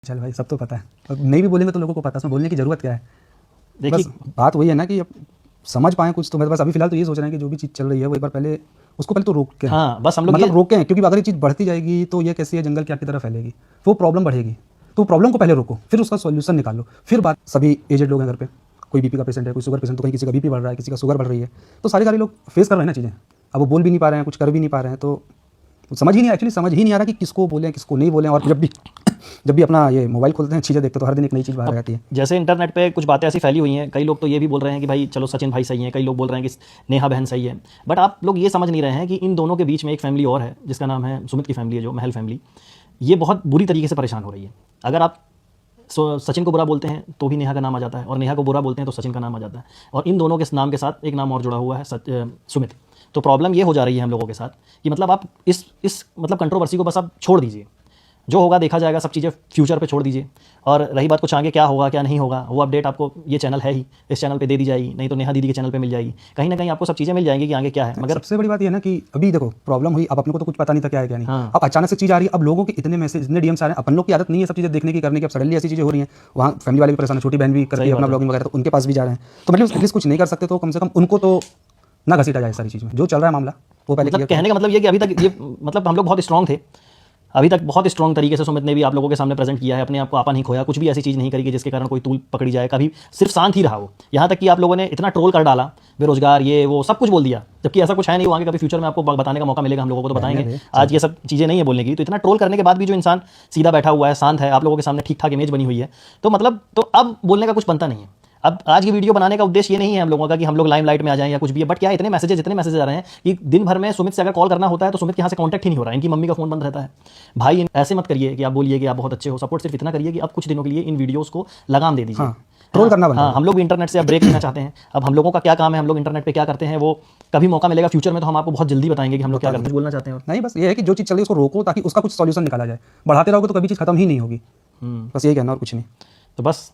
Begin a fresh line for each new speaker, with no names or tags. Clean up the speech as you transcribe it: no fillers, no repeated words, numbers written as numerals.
चल भाई, सब तो पता है, अब नहीं भी बोलेंगे तो लोगों को पता है, उसमें बोलने की ज़रूरत क्या है।
देखिए
बस बात वही है ना कि अब समझ पाएँ कुछ, तो मैं बस अभी फ़िलहाल तो ये सोच रहे हैं कि जो भी चीज़ चल रही है वो एक बार पहले उसको पहले तो रोकें।
हाँ, बस हम लोग
मतलब
ये
रोकें, क्योंकि अगर ये चीज़ बढ़ती जाएगी तो ये कैसी है, जंगल की आग की तरह फैलेगी, वो प्रॉब्लम बढ़ेगी। तो प्रॉब्लम को पहले रोको, फिर उसका सॉल्यूशन निकालो, फिर बात। सभी एजेड लोग हैं घर पे, कोई बीपी का पेशेंट है, कोई शुगर पेशेंट, तो कहीं किसी का बीपी बढ़ रहा है, किसी का शुगर बढ़ रही है, तो सारे लोग फेस कर रहे हैं ना चीज़ें। अब वो बोल भी नहीं पा रहे हैं, कुछ कर भी नहीं पा रहे हैं, तो समझ ही नहीं, एक्चुअली समझ ही नहीं आ रहा कि किसको बोलें किसको नहीं बोलें। और जब भी अपना ये मोबाइल खोलते हैं, चीज़ें देखते हैं, तो हर दिन एक नई चीज़ बाहर आती है।
जैसे इंटरनेट पे कुछ बातें ऐसी फैली हुई हैं, कई लोग तो ये भी बोल रहे हैं कि भाई चलो सचिन भाई सही हैं, कई लोग बोल रहे हैं कि नेहा बहन सही है। बट आप लोग ये समझ नहीं रहे हैं कि इन दोनों के बीच में एक फैमिली और है जिसका नाम है सुमित की फैमिली है, जो महल फैमिली। ये बहुत बुरी तरीके से परेशान हो रही है। अगर आप सचिन को बुरा बोलते हैं तो भी नेहा का नाम आ जाता है, और नेहा को बुरा बोलते हैं तो सचिन का नाम आ जाता है, और इन दोनों के नाम के साथ एक नाम और जुड़ा हुआ है सुमित। तो प्रॉब्लम ये हो जा रही है हम लोगों के साथ कि मतलब आप इस मतलब कंट्रोवर्सी को बस आप छोड़ दीजिए, जो होगा देखा जाएगा, सब चीज़ें फ्यूचर पे छोड़ दीजिए। और रही बात कुछ आगे क्या होगा क्या नहीं होगा, वो अपडेट आपको ये चैनल है ही, इस चैनल पे दे दी जाएगी, नहीं तो नेहा दीदी के चैनल पे मिल जाएगी। कहीं ना कहीं आपको सब चीज़ें मिल जाएंगी कि आगे क्या है। मगर
सबसे बड़ी बात ये है ना कि अभी देखो प्रॉब्लम हुई, अब अपने को तो कुछ पता नहीं था क्या है क्या नहीं।
हाँ।
अब अचानक से चीज़ आ रही है, अब लोगों के इतने मैसेज, इतने डीएम्स आ रहे हैं, अपन लोग की आदत नहीं है सब चीज़ें देखने की करने की, अब सडनली ऐसी चीज़ें हो रही हैं। वहाँ फैमिली वाले भी परेशान है, छोटी बहन भी करती है अपना ब्लॉगिंग वगैरह, तो उनके पास भी जा रहे हैं। तो मतलब एटलीस्ट कुछ नहीं कर सकते, तो कम से कम उनको तो ना घसीटा जाए सारी चीज़ में। जो चल रहा है मामला वो पहले
मतलब कहने का मतलब ये कि अभी तक ये मतलब हम लोग बहुत स्ट्रांग थे, अभी तक बहुत स्ट्रांग तरीके से सुमित ने भी आप लोगों के सामने प्रेजेंट किया है, अपने आप को आपा नहीं खोया, कुछ भी ऐसी चीज़ नहीं करी कि जिसके कारण कोई तूल पकड़ी जाए, कभी सिर्फ शांत ही रहा वो। यहाँ तक कि आप लोगों ने इतना ट्रोल कर डाला, बेरोजगार ये वो सब कुछ बोल दिया, जबकि ऐसा कुछ है नहीं। वो आगे कभी फ्यूचर में आपको बताने का मौका मिलेगा, हम लोगों को तो बताएंगे। आज ये सब चीज़ें नहीं है बोलने की, तो इतना ट्रोल करने के बाद भी जो इंसान सीधा बैठा हुआ है, शांत है, आप लोगों के सामने ठीक ठाक इमेज बनी हुई है, तो मतलब तो अब बोलने का कुछ बनता नहीं है। अब आज की वीडियो बनाने का उद्देश्य ये नहीं है हम लोगों का कि हम लोग लाइमलाइट में आ जाएं या कुछ भी है, बट क्या इतने मैसेजेस आ रहे हैं कि दिन भर में सुमित से अगर कॉल करना होता है तो सुमित के यहाँ से कांटेक्ट ही नहीं हो रहा है, इनकी मम्मी का फोन बंद रहता है। भाई ऐसे मत करिए कि आप बोलिए कि आप बहुत अच्छे हो, सपोर्ट सिर्फ इतना करिए कि अब कुछ दिनों के लिए इन वीडियोस को लगाम दे दीजिए।
ट्रोल करना बंद।
हाँ, हम लोग भी इंटरनेट से अब ब्रेक लेना चाहते हैं। अब हम लोगों का क्या काम है, हम लोग इंटरनेट पे क्या करते हैं, वो कभी मौका मिलेगा फ्यूचर में तो हम आपको बहुत जल्दी बताएंगे कि हम लोग क्या करते हैं। बोलना चाहते हैं
नहीं, बस ये है कि जो चीज़ चल रही है उसको रोको, ताकि उसका कुछ सॉल्यूशन निकाला जाए। बढ़ाते रहोगे तो कभी चीज़ खत्म ही नहीं होगी। बस यही कहना और कुछ नहीं।
तो बस